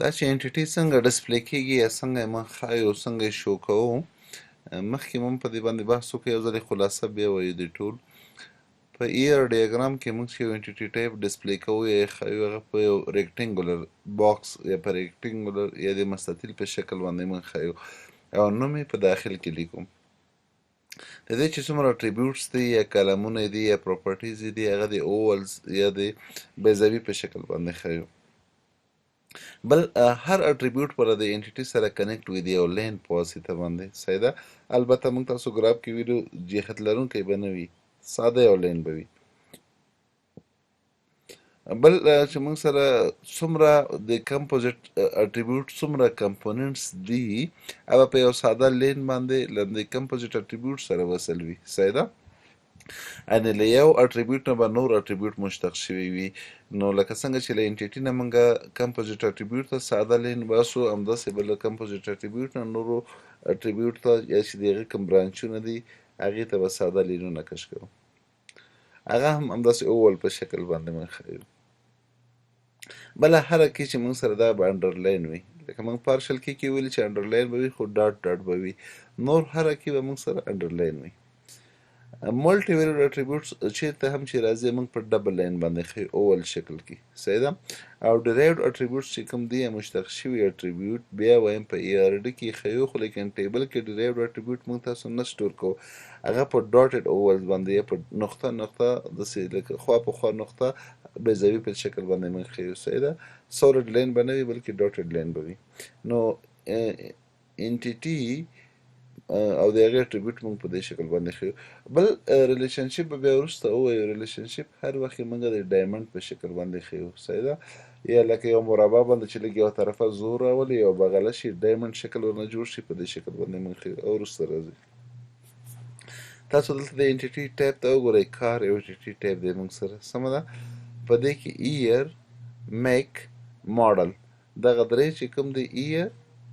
دا چې انټیټي څنګه ډسپلی کېږي یا څنګه یې موږ ښایو څنګه یې شو کوو، مخکې مو په دې باندې بحث وکړو، یو ځل یې خلاصه بیا وایو د ټول. په ER ډیاګرام کې موږ چې یو انټیټي ټایپ ډسپلی کوو یا یې ښایو، هغه په یو ریکټینګولر باکس یا په ریکټینګولر یا د مستطیل په شکل باندې موږ ښایو او نوم یې په داخل کې لیکو. د دې چې څومره اټریبیوټس دي یا کالمونه دي یا پراپرټیز دي، هغه د اوولز یا د بیزوي په شکل باندې ښایو. بل هر اټریبیوټ پر د انټیټي سره کنیکټ وي د یو لین په واسطه باندې. صحیح ده. البته موږ تاسو ګراف کې ویلو جهت لرونکی به نه وي، ساده یو لین به وي. بل چې موږ سره څومره د کمپوزیټ اټریبیوټ څومره کمپوننټس دي، هغه په یو ساده لین باندې له د کمپوزیټ اټریبیوټ سره وصل وي. صحیح ده. یعنې له یو اټریبیوټ نه به نور اټریبیوټ مشتق شوي وي. نو لکه څنګه چې له انټیټي نه موږ کمپوزیټ اټریبیوټ ته ساده لین باسو، همداسې به له کمپوزیټ اټریبیوټ نه نورو اټریبیوټ ته یا چې د هغې کوم برانچونه دي هغې ته به ساده لینونه کش کوو. هغه هم همداسې اوول په شکل باندې موږ ښیو. بله هره کې چې موږ سره دا به انډرلاین وي، لکه موږ پارشل کې ویلي چې انډرلاین به وي خو ډاټ ډاټ به وي، نور هره کې به موږ سره انډرلاین وي. ملټي ویلیډ اټریبیوټس چیرته هم چې راځي موږ په ډبل لاین باندې ښیو اوول شکل کې. صحیح ده. او ډیرایوډ اټریبیوټس چې کوم دي یا مشتق شوي اټریبیوټ بیا وایم په ERD کې ښیو، خو لیکن ټیبل کې ډیرایوډ اټریبیوټ موږ تاسو نه سټور کوو، هغه په ډاټډ اوولز باندې یا په نقطه نقطه داسې لکه خوا په خوا نقطه بیزوي په شکل باندې موږ ښیو. صحیح ده. سولډ لاین به نه وي بلکې ډاټډ لاین به وي. نو انټیټي او د هغې اټریبیوټ موږ په دې شکل باندې ښیو. بل ریلیشنشپ به بیا وروسته ووایو. ریلیشنشپ هر وخت موږ د ډایمنډ په شکل باندې ښیو. صحیح ده. یا لکه یو مربع باندې چې لږ یو طرفه زور راولي یو بغله شي ډایمنډ شکل ورنه جوړ شي، په دې شکل باندې موږ ښیو او وروسته راځي. تاسو دلته د انټیټي ټایپ ته وګورئ. کار یو انټیټي ټایپ دی موږ سره. سمه ده. په دې کې ER میک ماډل دغه درې چې کوم دی ER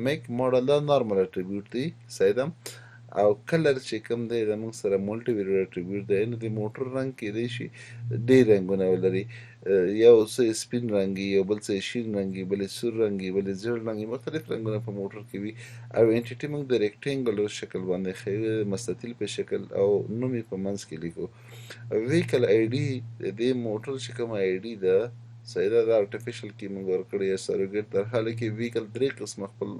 میک ماډل دا نارمل اټریبیوټ دی. صحیح ده. او کلر چې کوم دی د موږ سره ملټي ویلیډ اټریبیوټ دی. یعنې د موټر رنګ کیدای شي ډېر رنګونه ولري، یو څه سپین رنګي، یو بل څه شین رنګي، بل سور رنګي، بل زیړ رنګي، مختلف رنګونه په موټر کې وي. او انټیټي موږ د ریکټینګلر شکل باندې ښیو، مستطیل په شکل، او نوم یې په منځ کې لیکو. ویکل آی ډي د دې موټر چې کومه آی ډي ده، صحیح ده، دا ارټیفیشل کې موږ ورکړی یا سروګیټ، در حاله کې ویکل درې قسمه خپل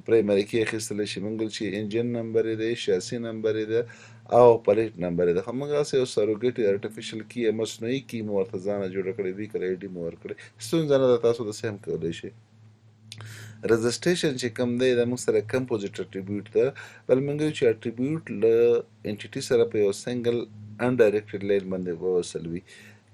پرایمري کې اخیستلی شي. موږ چې انجن نمبر یې دی، شاسي نمبر یې ده او پلیټ نمبر یې ده. همغسې یو سروګیټ یا ارټیفیشل کې یا مصنوعي کې مو ورته ځانه جوړه کړې، ویکل آی ډي مو ورکړی. ستونزه نه ده، تاسو داسې هم کولی شئ. رجسټریشن چې کوم دی دا موږ سره کمپوزیټ اټریبیوټ ده، بل موږ وایو چې اټریبیوټ له انټیټي سره په یو سنګل انډایرکټډ لین باندې وصل وي.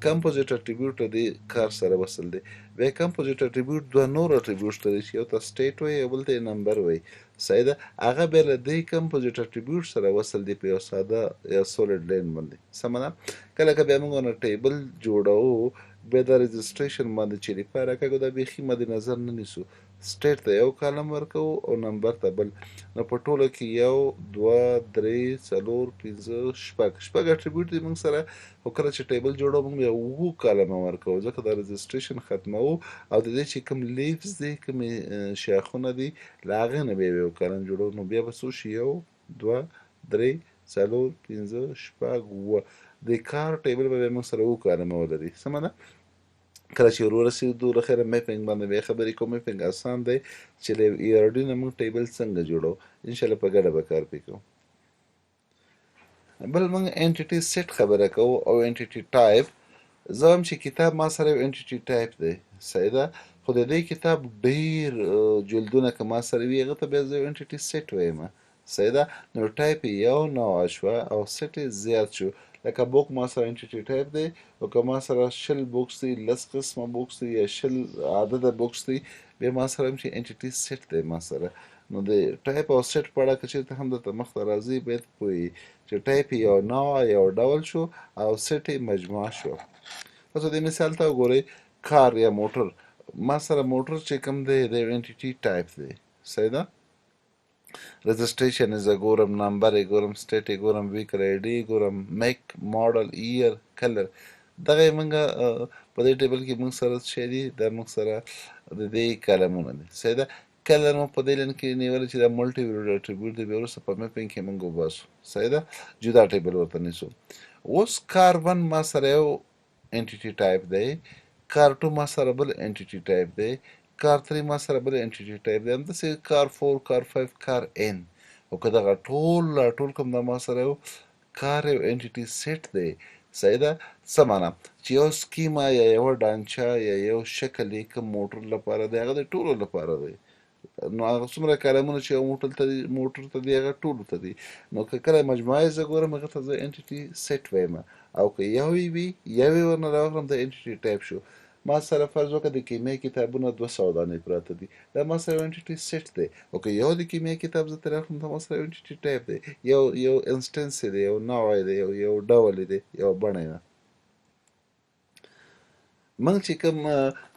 کمپوزیټ اټریبیوټ د دې کار سره وصل دی. بیا کمپوزیټ اټریبیوټ دوه نور اټریبیوټس لري چې یو ته سټیټ وایي او بل ته یې نمبر وایي. صحیح ده. هغه بیا له دې کمپوزیټ اټریبیوټ سره وصل دی په یو ساده یا سولډ لین باندې. سمه ده. کله که بیا موږ ورنه ټیبل جوړوو بیا دا رجسټریشن باندې چې ریفر کوو دا بیخي مد نظر نه نیسو. سټیټ ته یو کالم ورکوو او نمبر ته بل. نو په ټوله کې یو دوه درې څلور پنځه شپږ اټریبیوټ دی موږ سره. خو کله چې ټیبل جوړوو موږ بیا اووه کالمه ورکوو، ځکه دا رجسټریشن ختموو او د دې چې کوم لیفز دی، کومې شاخونه دي، له هغې نه بیا یو کالم جوړوو. نو بیا به څو شي؟ یو دوه درې څلور پنځه شپږ اووه. د کار ټیبل به بیا موږ سره اووه کالمه ولري. سمه ده. کله چې ور ورسېدو له خیره میپینګ باندې بیا خبرې کوو. میپینګ اسان دی چې له ERD نه موږ ټیبل څنګه جوړو. انشاءالله په ګډه به کار پرې کوو. بل موږ انټیټي سیټ خبره کوو او انټیټي ټایپ. زه وایم چې کتاب ما سره یو انټیټي ټایپ دی. صحیح ده. خو د دې کتاب ډېر جلدونه که ما سره وي هغه ته بیا زه یو انټیټي سیټ وایم. صحیح ده. نو ټایپ یې یو نوعه شوه او سیټ یې زیات شو. لکه بوک ما سره انټیټي ټایپ دی، او که ما سره 20 بوکس دی، 10 قسمه بوکس دی یا 20 عدده بوکس دی، بیا ما سره هم چې انټیټي سیټ دی ما سره. نو د ټایپ او سیټ په اړه که چېرته هم درته مخته راځي باید پوهیږي چې ټایپ یو نوع یو ډول شو او سیټ یې مجموعه شو. تاسو دې مثال ته وګورئ. کار یا موټر، ما سره موټر چې کوم دی د یو انټیټي ټایپ دی. صحیح ده. رجسټریشن یې زه ګورم، نمبر یې ګورم، سټیټ یې ګورم، ویکل آی ډي ګورم، میک ماډل ER کلر. دغه یې موږ په دې ټیبل کې موږ سره څه دي دا موږ سره د دې کالمونه دي صحیح ده. کله مو په دې لاین کې نیولې چې دا ملټي ویلیډ اټریبیوټ دی بیا وروسته په میپینګ کې موږ وباسو صحیح ده جدا ټیبل ورته نیسو. اوس کار 1 ما سره یو انټیټي ټایپ دی، کار 2 ما سره بل انټیټي ټایپ دی، کار 3 ما سره بل انټیټي ټایپ دی، همداسې کار 4 کار 5 کار n. او که دغه ټول کوم دا ما سره یو کار یو انټیټي سیټ دی صحیح ده. څه معنا چې یو سکیما یا یوه ډانچه یا یو شکل یې کوم موټر لپاره دی هغه د ټولو لپاره دی. نو هغه څومره کالمونه چې یو موټر ته دي هغه ټولو ته دي. نو که کله مجموعه زه ګورم هغه ته زه انټیټي سیټ وایم، او که یو یې وي یو یې ورنه راواخلم د انټیټي ټایپ شو. ما سره فرض وکړه د کیمیا کتابونه 200 دانې پراته دي، دا ما سره یو انټیټي سیټ دی. او که یو د کیمیا کتاب زه ترې اخلم دا ما سره یو انټیټي ټایپ دی، یو انسټنس دی، یو نوع دی، یو ډول دی، یو بڼه ده. موږ چې کوم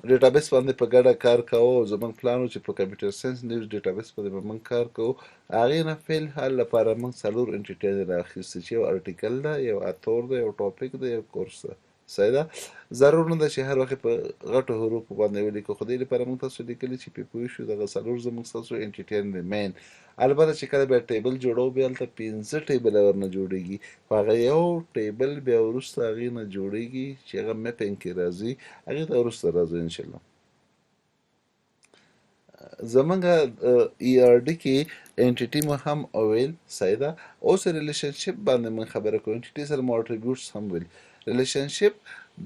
ډیټابیس باندې په ګډه کار کوو، زموږ پلان و چې په کمپیوټر ساینس نیوز ډیټابیس باندې به موږ کار کوو. هغې نه فعل حال لپاره موږ 4 انټیټیانې رااخیستې چې یو ارټیکل ده، یو اتور ده، یو ټاپک ده، یو کورس ده صحیح ده. ضرور نه ده چې هر وخت په غټو حروفو باندې ولیکو، خو دې لپاره موږ تاسو لیکلي چې پې پوه شو دغه 4 زموږ ستاسو انټیټیان دي مین. البته چې کله بیا ټیبل جوړو بیا هلته 5 ټیبله ورنه جوړېږي، خو هغه یو ټیبل بیا وروسته هغې نه جوړېږي چې هغه میپینګ کې راځي، هغې ته وروسته راځو انشاءالله. زمونږ ای آر ډي کې انټیټي مو هم ویل صحیح ده. اوس ریلیشنشپ باندې موږ خبره کوو، انټیټي سره مو اټریبیوټس هم ویل. ریلیشنشپ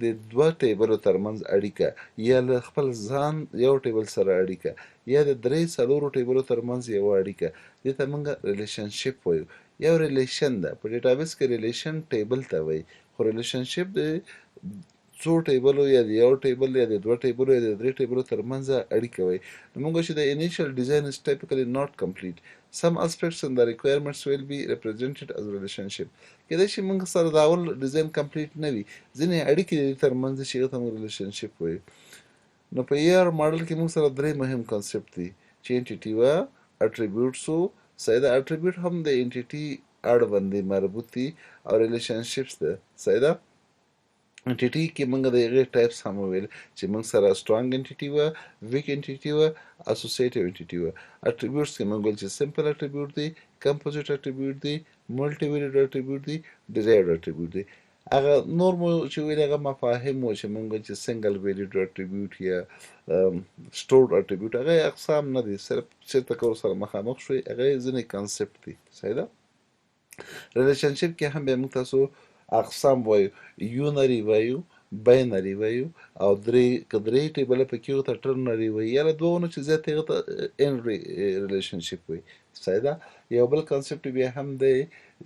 د دوه ټیبلو ترمنځ اړیکه، یا له خپل ځان یو ټیبل سره اړیکه، یا د 3-4 ټیبلو ترمنځ یوه اړیکه، دې ته موږ ریلیشنشپ وایو. یو ریلیشن ده، په ډیټابیس کې ریلیشن ټیبل ته وایي، خو ریلیشنشپ د څو ټیبلو یا د یو ټیبل یا د 2 ټیبلو یا د 3 ټیبلو ترمنځ اړیکه وایي. نو موږ چې د initial design is typically not complete. Some aspects and the requirements will be represented as relationship. کېدای شي موږ سره د اول ډیزاین کمپلیټ نه وي، ځینې اړیکې د دې ترمنځ چې هغه ته موږ ریلیشنشپ وایو. نو په ER ماډل کې موږ سره 3 مهم کانسپټ دي چې انټیټي وه، اټریبیوټس وو صحیح ده. اټریبیوټ هم د انټیټي اړوند دي، مربوط دي، او ریلیشنشپس ده صحیح ده. انټیټي کې موږ د هغې ټایپس هم وویل چې موږ سره سټرانګ انټیټي وه، ویک انټیټي وه، اسوسیټیو انټیټي وه. اټریبیوټس کې موږ ویل چې سمپل اټریبیوټ دی، کمپوزیټ اټریبیوټ دی، ملټي ویلیډ اټریبیوټ دی، ډیرایوډ اټریبیوټ دی. هغه نور مو چې ویل هغه مفاهیم وو چې موږ ویل چې سنګل ویلیډ اټریبیوټ یا سټورډ اټریبیوټ، هغه اقسام نه دي، صرف چېرته که ورسره مخامخ شوئ هغه ځینې کانسپټ دي صحیح ده. ریلیشنشپ کې هم بیا موږ تاسو اقسام وایو، یونري وایو، باینري وایو، او که 3 ټیبله پکې وي ته ټرنري وایي، یا له 2 نه چې زیات هغه ته انري ریلیشنشپ وایي صحیح ده. یو بل کانسپټ بیا هم دی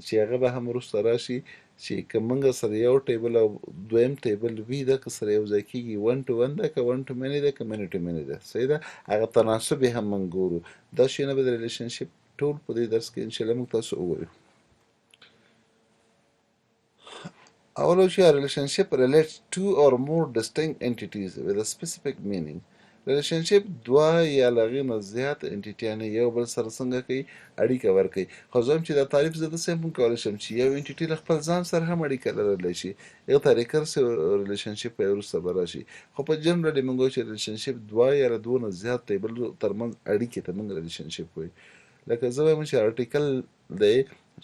چې هغه به هم وروسته راشي چې که موږ سره یو ټیبل او دویم ټیبل وي دا که سره یو ځای کېږي 1 to 1 ده، که 1 to many ده، که many to many ده صحیح ده. هغه تناسب یې هم موږ ګورو. دا شیونه به د ریلیشنشپ ټول په دې درس کې انشاءالله موږ تاسو ووایو. Our relationship relates two or more distinct entities with a specific meaning. ریلیشنشپ دوه یا له هغې نه زیات انټیټیانې یو بل سره څنګه کوي اړیکه ورکوي. خو زه هم چې دا تعریف زه داسې هم کولی شم چې یو انټیټي له خپل ځان سره هم اړیکه لرلی شي، هغه ته ریکرسیو ریلیشنشپ به یې وروسته به راشي. خو په جنرالي موږ وایو چې ریلیشنشپ دوه یا له 2 نه زیات ټیبلو ترمنځ اړیکې ته موږ ریلیشنشپ وایو. لکه زه وایم چې ارټیکل دی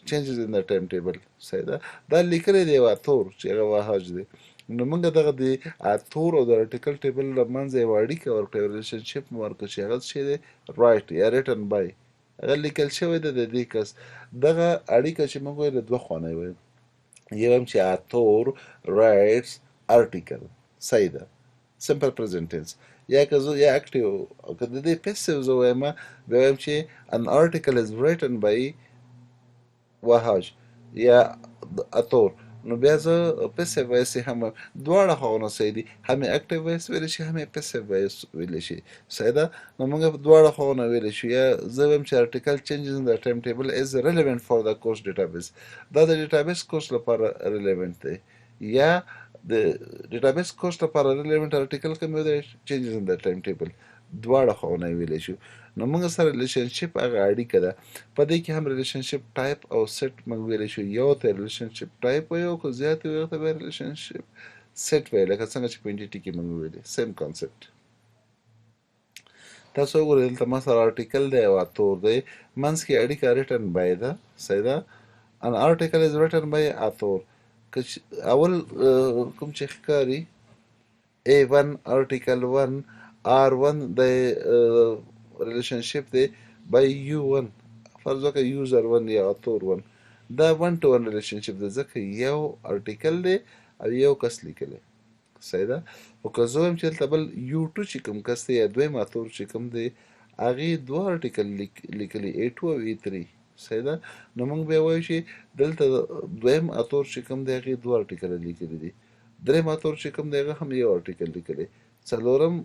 changes in the timetable صحیح ده. دا لیکلی دی یو اتور چې هغه وهاج دی. نو موږ دغه د اتور او د ارټیکل ټیبل له منځه یوه اړیکه ورکړو، ریلیشنشپ مو ورکړو چې هغه څه دی رایټ یا ریټن بای، هغه لیکل شوی دی د دې کس. دغه اړیکه چې موږ وایو له 2 خواڼې وایو، یو هم چې اتور رایټس ارټیکل صحیح ده سمپل پرزنټ ټنس، یا که زه یا اکټیو، او که د دې پیسیو زه وایم بیا وایم چې an article is written by وهاج یا اتور. نو بیا زه پیسیو وایس هم وایم، دواړه خواونه صحیح دي، هم یې اکټیو وایس ویلی شي، هم یې پیسیو وایس ویلی شي صحیح ده. نو موږ دواړه خواونه ویلی شو. یا زه وایم چې ارټیکل changes in the timetable is relevant for the course database. دا د ډیټابیس کورس لپاره ریلیونټ دی، یا د ډیټابیس کورس لپاره ریلیونټ ارټیکل کوم دی changes in the timetable، دواړه خواونه یې ویلی شو. نو موږ سره ریلیشنشپ هغه اړیکه ده. په دې کې هم ریلیشنشپ ټایپ او سیټ موږ ویلی شو. یو ته ریلیشنشپ ټایپ وایو، که زیات وي هغه ته بیا ریلیشنشپ سیټ وایي لکه څنګه چې په انټیټي کې موږ ویلي سیم کانسپټ. تاسو وګورئ دلته ما سره آرټیکل دی او اتور دی منځ کې اړیکه ریټن بای ده صحیح ده. an article is written by author اول کوم چې ښکاري A1 article 1 R1 د ریلیشنشپ دی by U1 فرض وکړه یوزر 1 یا اتور 1 دا 1 to 1 ریلیشنشپ دی ځکه یو آرټیکل دی او یو کس لیکلی صحیح ده. خو که زه وایم چې دلته بل U2 چې کوم کس دی یا دویم اتور چې کوم دی هغې دوه آرټیکل لیکلي A2 او A3 صحیح ده. نو موږ بیا وایو چې دلته دویم اتور چې کوم دی هغې دوه آرټیکله لیکلي دي دریم اتور چې کوم دی هغه هم یو آرټیکل لیکلی څلورم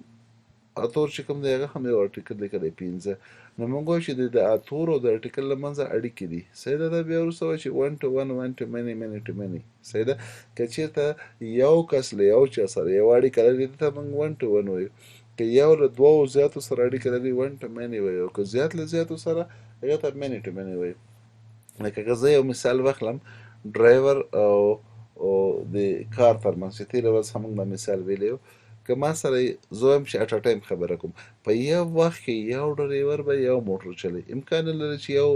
اتور چې کوم دی هغه هم یو آرټیکل لیکلی پنځه. نو موږ وایو چې د اتور او د آرټیکل له منځه اړیکې دي صحیح ده. دا بیا وروسته وایي چې 1 to 1 1 to many many to many صحیح ده. که چېرته یو کس له یو چا سره یو اړیکه لري دې ته موږ 1 to 1 وایو. که یو له دوو زیاتو سره اړیکه لري 1 to many وایو. که زیات له زیاتو سره هغه ته many to many وایو. لکه که زه یو مثال واخلم ډرایور او د کار ترمنځ چې تېره ورځ هم موږ دا مثال ویلی و که ما سره زه وایم چې اټ ا ټایم خبره کوم په یو وخت کې یو ډرایور به یو موټر چلوي امکان نه لري چې یو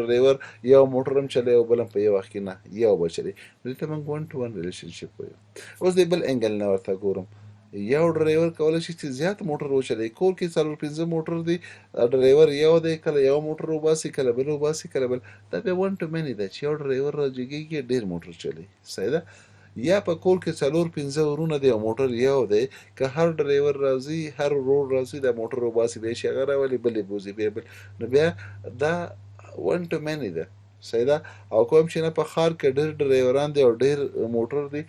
ډرایور یو موټر هم چلوي او بل هم په یو وخت کې نه یو به چلوي. دې ته موږ 1 to 1 ریلیشنشپ وایو. اوس د بل انګل نه ورته ګورم یو ډرایور کولی شي چې زیات موټر وچلوي کور کې څلور پنځه موټر دی ډرایور یو دی کله یو موټر وباسي کله بل وباسي کله بل دا بیا 1 to many ده چې یو ډرایور راجګېږي ډېر موټر چلوي صحیح ده. یا په کور کې څلور پنځه ورونه دی او موټر یو دی که هر ډرایور راځي هر ورور راځي دا موټر وباسي بیا شي هغه راولي بلې بوځي بیا بل نو بیا دا 1 to many ده صحیح ده. او کوم چې نه په ښار کې ډېر ډرایوران دي او ډېر موټر دي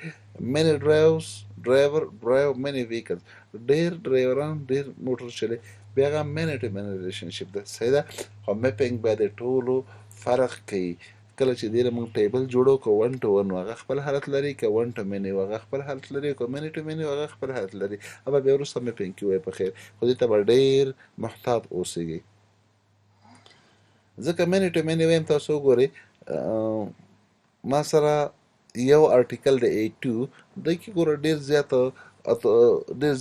many drive many vehicles ډېر ډرایوران ډېر موټر چلوي بیا هغه many to many ریلیشنشپ ده صحیح ده. خو میپینګ بیا د ټولو فرق کوي کله چې دې له موږ ټیبل جوړو که 1 to 1 هغه خپل حالت لري که 1 to many هغه خپل حالت لري که many to many هغه خپل حالت لري ابا بیا وروسته میپینګ کې وایي په خیر خو دې ته به ډېر محتاط اوسېږئ ځکه many to many وایم تاسو وګورئ ما سره یو آرټیکل د A2 دی کې ګوره ډېر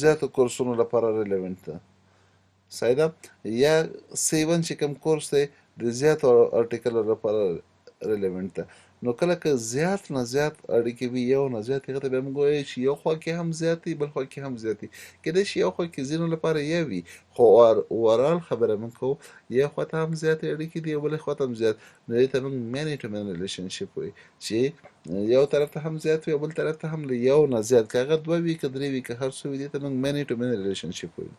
زیاتو کورسونو لپاره ریلیونټ ده صحیح ده. یا C1 چې کوم کورس دی د زیاتو آرټیکلو لپاره ریلیونټ ده. نو کله که زیات نه زیات اړیکې وي یو نه زیات هغه ته بیا موږ وایو چې یو خوا کې هم زیات دي بل خوا کې هم زیات دي کیدای شي یو خوا کې ځینو لپاره یو وي خو اوورال خبره موږ کوو یو خوا ته هم زیاتې اړیکې دي او بلې خوا ته هم زیات نو دې ته موږ many to many ریلیشنشپ وایي چې یو طرف ته هم زیات وي او بل طرف ته هم له یو نه زیات که هغه دوه وي که درې وي که هر څه وي دې ته موږ many to many ریلیشنشپ وایو.